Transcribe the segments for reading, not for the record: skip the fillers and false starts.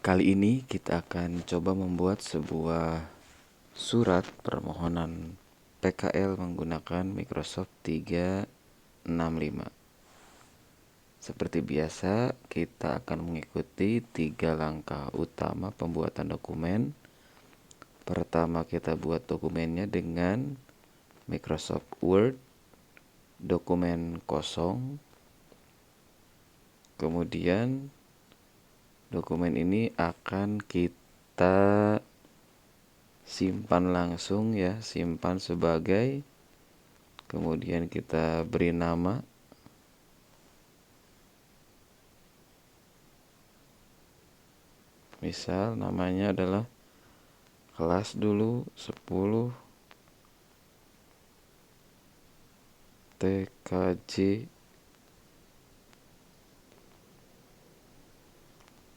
Kali ini kita akan coba membuat sebuah surat permohonan PKL menggunakan Microsoft 365. Seperti biasa, kita akan mengikuti 3 langkah utama pembuatan dokumen. Pertama, kita buat dokumennya dengan Microsoft Word, dokumen kosong. Kemudian dokumen ini akan kita simpan langsung ya, simpan sebagai, kemudian kita beri nama. Misal namanya adalah kelas dulu 10 TKJ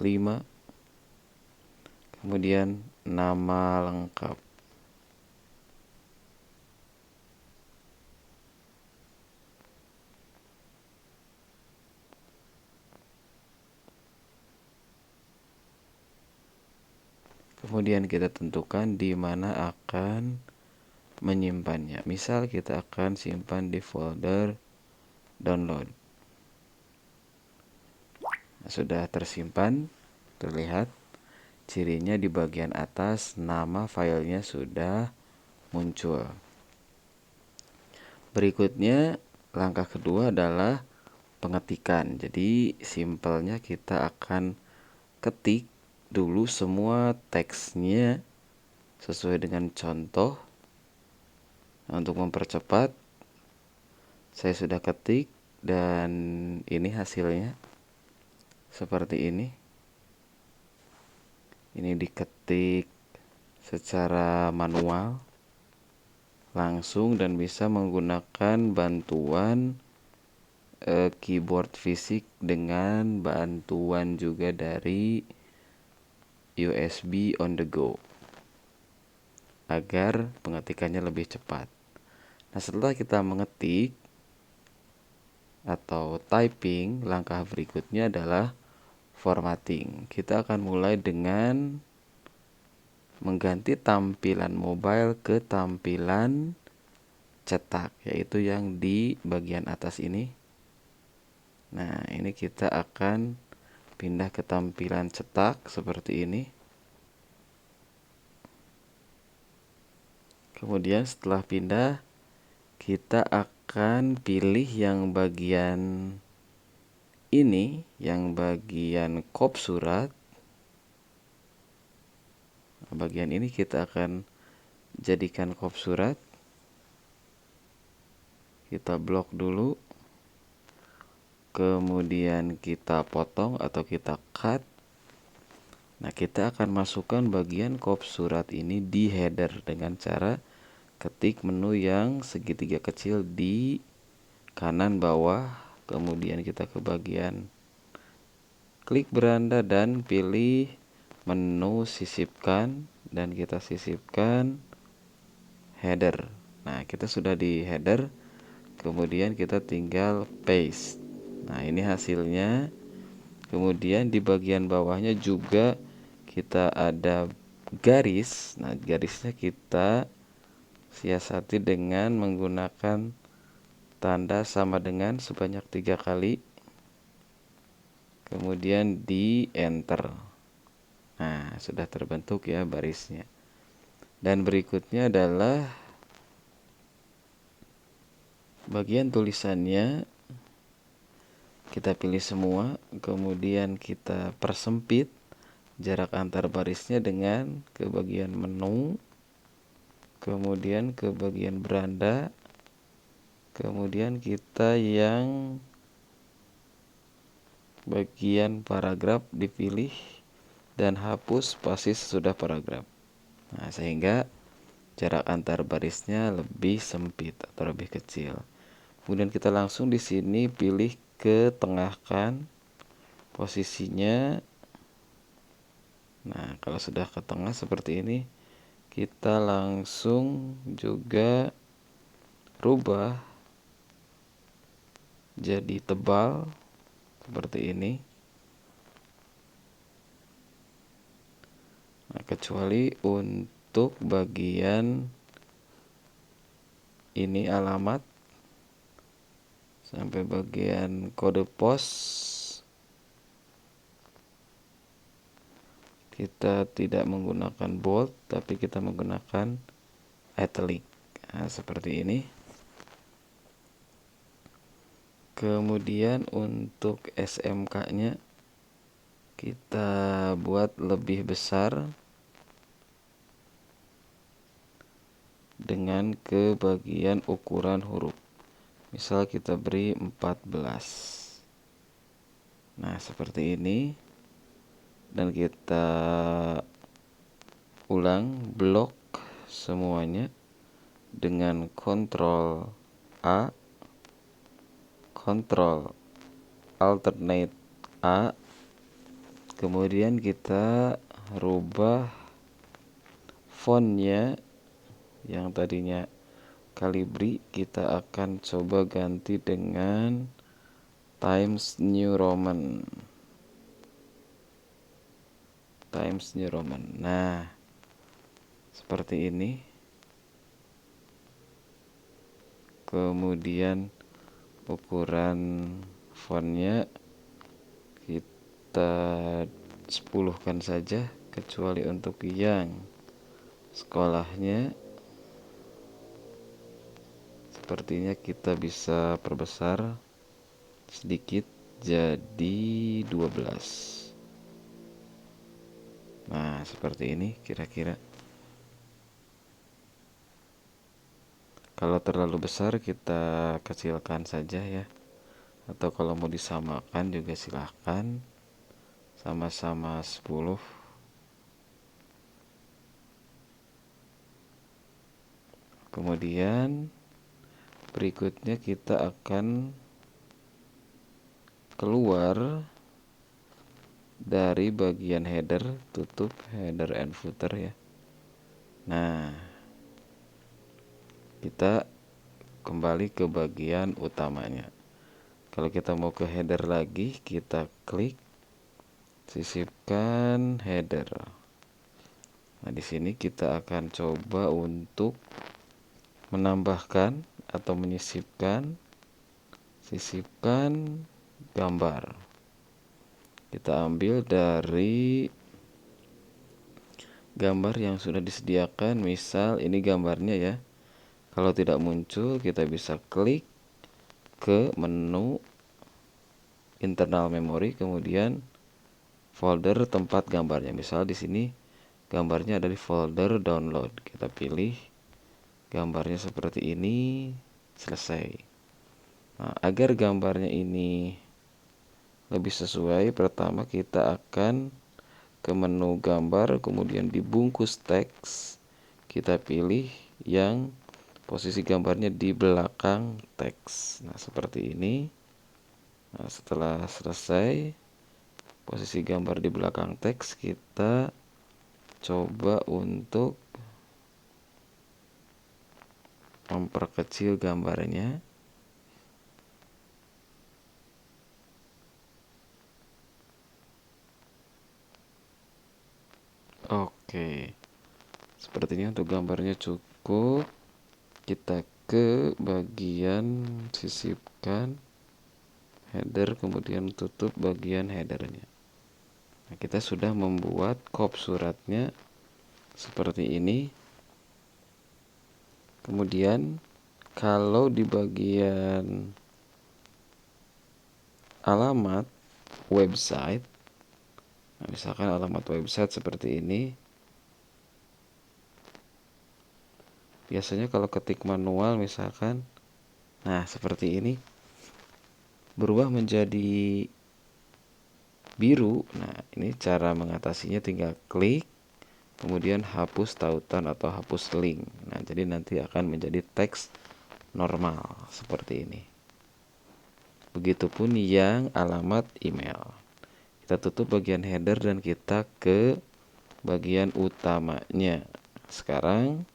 5, kemudian nama lengkap. Kemudian kita tentukan di mana akan menyimpannya. Misal kita akan simpan di folder download. Nah, sudah tersimpan, terlihat cirinya di bagian atas nama filenya sudah muncul. Berikutnya langkah kedua adalah pengetikan. Jadi simpelnya kita akan ketik dulu semua teksnya sesuai dengan contoh. Nah, untuk mempercepat, saya sudah ketik dan ini hasilnya seperti ini. Ini diketik secara manual langsung dan bisa menggunakan bantuan keyboard fisik dengan bantuan juga dari USB on the go agar pengetikannya lebih cepat. Nah, setelah kita mengetik atau typing, langkah berikutnya adalah formatting. Kita akan mulai dengan mengganti tampilan mobile ke tampilan cetak, yaitu yang di bagian atas ini. Nah, ini kita akan pindah ke tampilan cetak seperti ini. Kemudian setelah pindah, kita akan pilih yang bagian ini, yang bagian kop surat. Bagian ini kita akan jadikan kop surat. Kita blok dulu. Kemudian kita potong atau kita cut. Nah, kita akan masukkan bagian kop surat ini di header dengan cara ketik menu yang segitiga kecil di kanan bawah. Kemudian kita ke bagian klik beranda dan pilih menu sisipkan dan kita sisipkan header. Nah, kita sudah di header. Kemudian kita tinggal paste. Nah, ini hasilnya. Kemudian di bagian bawahnya juga kita ada garis. Nah, garisnya kita siasati dengan menggunakan tanda sama dengan sebanyak 3 kali. Kemudian di enter. Nah, sudah terbentuk ya barisnya. Dan berikutnya adalah bagian tulisannya. Kita pilih semua, kemudian kita persempit jarak antar barisnya dengan ke bagian menu, kemudian ke bagian beranda, kemudian kita yang bagian paragraf dipilih dan hapus spasi sesudah paragraf. Nah, sehingga jarak antar barisnya lebih sempit atau lebih kecil. Kemudian kita langsung di sini pilih ke tengahkan posisinya. Nah, kalau sudah ke tengah seperti ini, kita langsung juga rubah jadi tebal seperti ini. kecuali untuk bagian ini alamat sampai bagian kode pos kita tidak menggunakan bold, tapi kita menggunakan italic. Nah, seperti ini. Kemudian untuk SMK-nya kita buat lebih besar dengan ke bagian ukuran huruf. Misal kita beri 14. Nah, seperti ini. Dan kita ulang blok semuanya dengan Ctrl A, Ctrl Alternate A. Kemudian kita rubah fontnya yang tadinya Calibri, kita akan coba ganti dengan Times New Roman. Times New Roman. Nah, seperti ini. Kemudian ukuran fontnya kita 10-kan saja, kecuali untuk yang sekolahnya sepertinya kita bisa perbesar sedikit jadi 12. Nah, seperti ini kira-kira. Kalau terlalu besar kita kecilkan saja ya. Atau kalau mau disamakan juga silahkan. Sama-sama 10. Kemudian berikutnya kita akan keluar dari bagian header, tutup header and footer ya. Nah, kita kembali ke bagian utamanya. Kalau kita mau ke header lagi, kita klik sisipkan header. Nah, di sini kita akan coba untuk menambahkan atau sisipkan gambar. Kita ambil dari gambar yang sudah disediakan, misal ini gambarnya ya. Kalau tidak muncul, kita bisa klik ke menu internal memory, kemudian folder tempat gambarnya. Misal di sini gambarnya ada di folder download. Kita pilih gambarnya seperti ini, selesai. Nah, agar gambarnya ini lebih sesuai, pertama kita akan ke menu gambar, kemudian dibungkus teks, kita pilih yang posisi gambarnya di belakang teks. Nah, seperti ini. Nah, setelah selesai posisi gambar di belakang teks, kita coba untuk memperkecil gambarnya. Oke, sepertinya untuk gambarnya cukup. Kita ke bagian sisipkan header, kemudian tutup bagian headernya. Nah, kita sudah membuat kop suratnya seperti ini. Kemudian kalau di bagian alamat website, nah misalkan alamat website seperti ini, biasanya kalau ketik manual misalkan, nah seperti ini, berubah menjadi biru. Nah, ini cara mengatasinya, tinggal klik kemudian hapus tautan atau hapus link. Nah, jadi nanti akan menjadi teks normal seperti ini. Begitupun yang alamat email. Kita tutup bagian header dan kita ke bagian utamanya. Sekarang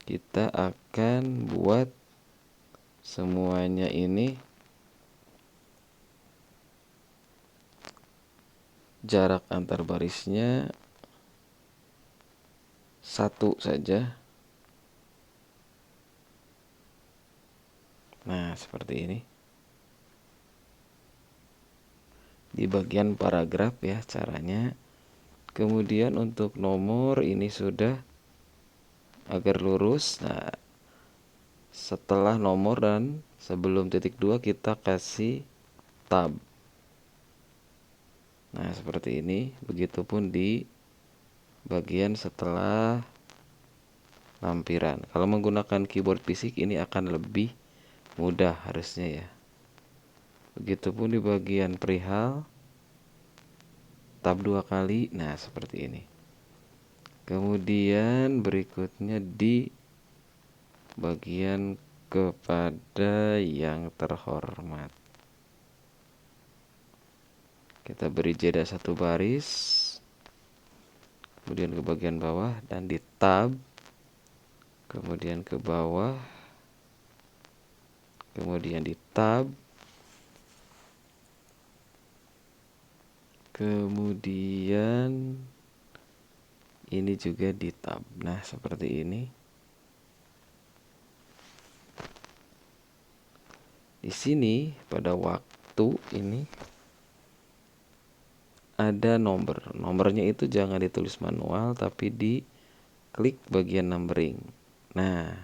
kita akan buat semuanya ini jarak antar barisnya satu saja. Nah, seperti ini. Di bagian paragraf ya caranya. Kemudian untuk nomor ini sudah agar lurus. Nah, setelah nomor dan sebelum titik 2 kita kasih tab. Nah, seperti ini. Begitupun di bagian setelah lampiran. Kalau menggunakan keyboard fisik ini akan lebih mudah harusnya ya. Begitupun di bagian perihal, tab 2 kali. Nah, seperti ini. Kemudian berikutnya di bagian kepada yang terhormat. Kita beri jeda satu baris. Kemudian ke bagian bawah dan di tab. Kemudian ke bawah. Kemudian di tab. Kemudian ini juga di tab. Nah, seperti ini. Di sini pada waktu ini ada nomor. Nomornya itu jangan ditulis manual tapi di klik bagian numbering. Nah,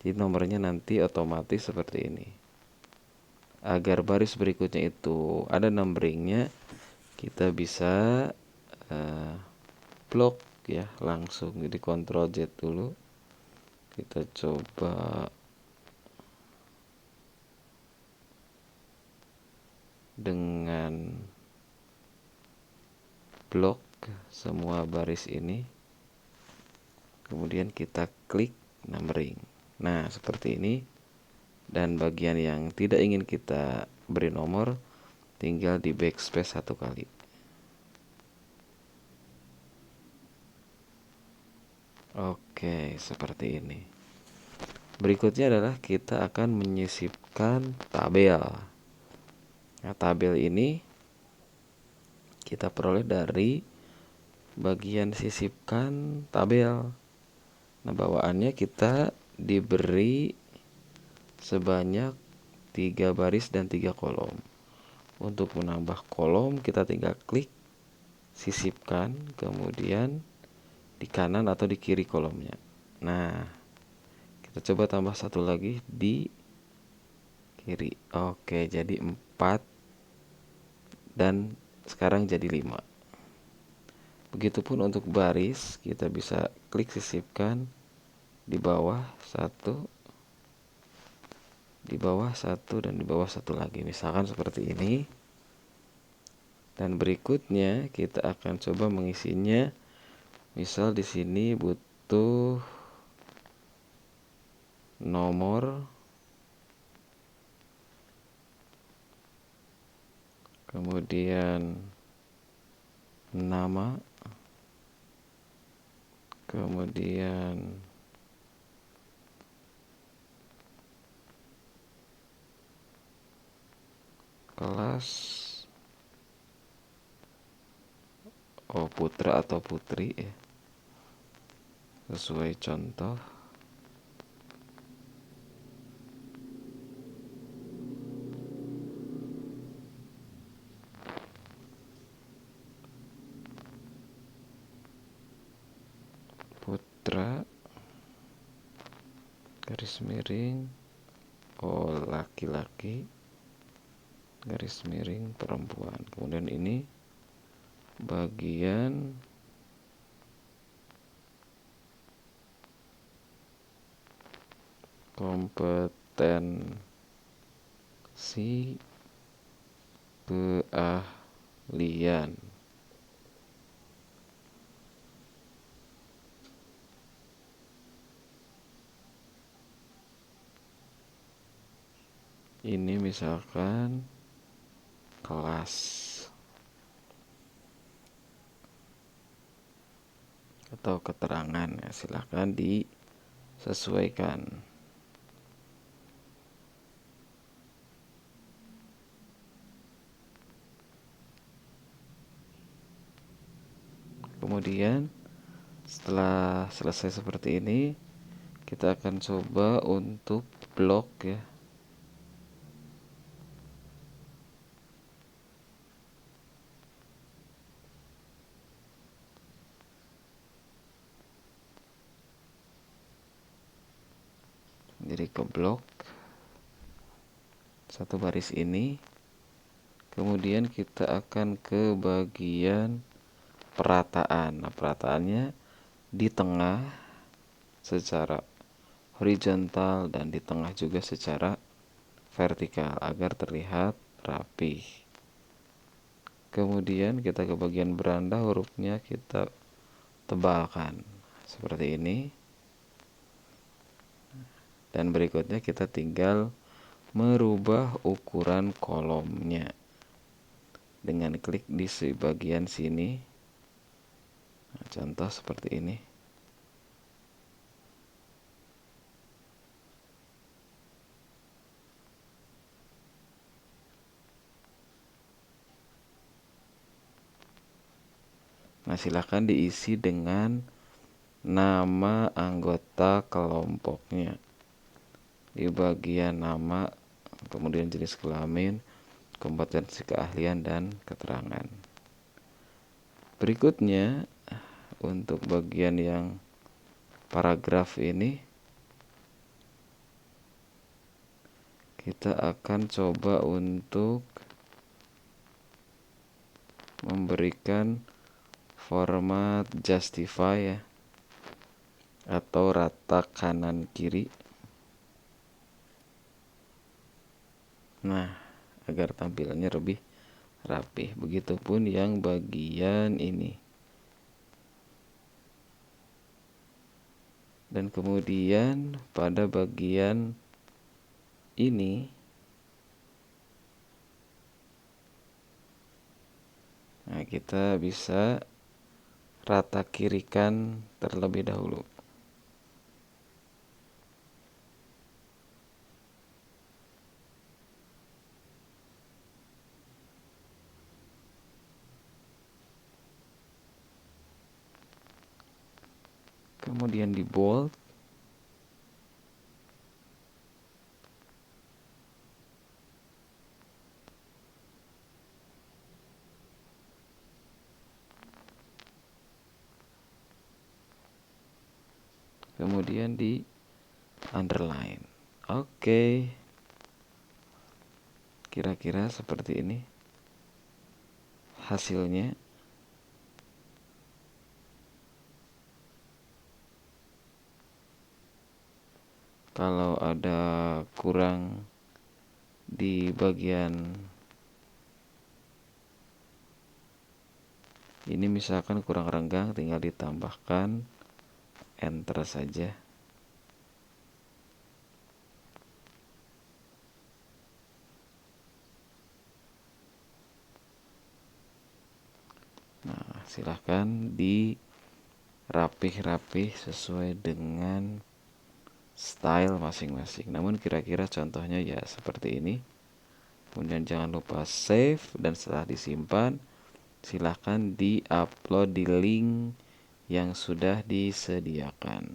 jadi nomornya nanti otomatis seperti ini. Agar baris berikutnya itu ada numberingnya, kita bisa blok ya langsung. Jadi Ctrl Z dulu. Kita coba dengan blok semua baris ini. Kemudian kita klik numbering. Nah, seperti ini. Dan bagian yang tidak ingin kita beri nomor, tinggal di backspace satu kali. Oke, seperti ini. Berikutnya adalah kita akan menyisipkan tabel. Nah, tabel ini kita peroleh dari bagian sisipkan tabel. Nah, bawaannya kita diberi sebanyak 3 baris dan 3 kolom. Untuk menambah kolom kita tinggal klik sisipkan, kemudian di kanan atau di kiri kolomnya. Nah, kita coba tambah satu lagi di kiri. Oke, jadi 4 dan sekarang jadi 5. Begitupun untuk baris, kita bisa klik sisipkan di bawah 1, di bawah 1 dan di bawah 1 lagi. Misalkan seperti ini. Dan berikutnya kita akan coba mengisinya. Misal di sini butuh nomor, kemudian nama, kemudian kelas, putra atau putri ya, sesuai contoh. Putra garis miring laki-laki garis miring perempuan. Kemudian ini bagian kompetensi keahlian. Ini misalkan kelas atau keterangan ya, silahkan disesuaikan. Kemudian Setelah selesai seperti ini, kita akan coba untuk blok ya. Jadi ke blok satu baris ini, kemudian kita akan ke bagian perataan. Nah, perataannya di tengah secara horizontal dan di tengah juga secara vertikal agar terlihat rapi. Kemudian kita ke bagian beranda, hurufnya kita tebalkan seperti ini. Dan berikutnya kita tinggal merubah ukuran kolomnya dengan klik di bagian sini. Nah, contoh seperti ini. Nah, silakan diisi dengan nama anggota kelompoknya. Di bagian nama, kemudian jenis kelamin, kompetensi keahlian, dan keterangan. Berikutnya, untuk bagian yang paragraf ini, kita akan coba untuk memberikan format justify ya, atau rata kanan kiri. Nah, agar tampilannya lebih rapi. Begitupun yang bagian ini. Dan kemudian pada bagian ini, nah, kita bisa rata kirikan terlebih dahulu. Kemudian di bold. Kemudian di underline. Oke. Kira-kira seperti ini hasilnya. Kalau ada kurang di bagian ini, misalkan kurang renggang, tinggal ditambahkan, enter saja. Nah, silahkan dirapih-rapih sesuai dengan style masing-masing. Namun kira-kira contohnya ya seperti ini. Kemudian jangan lupa save, dan setelah disimpan silahkan di-upload di link yang sudah disediakan.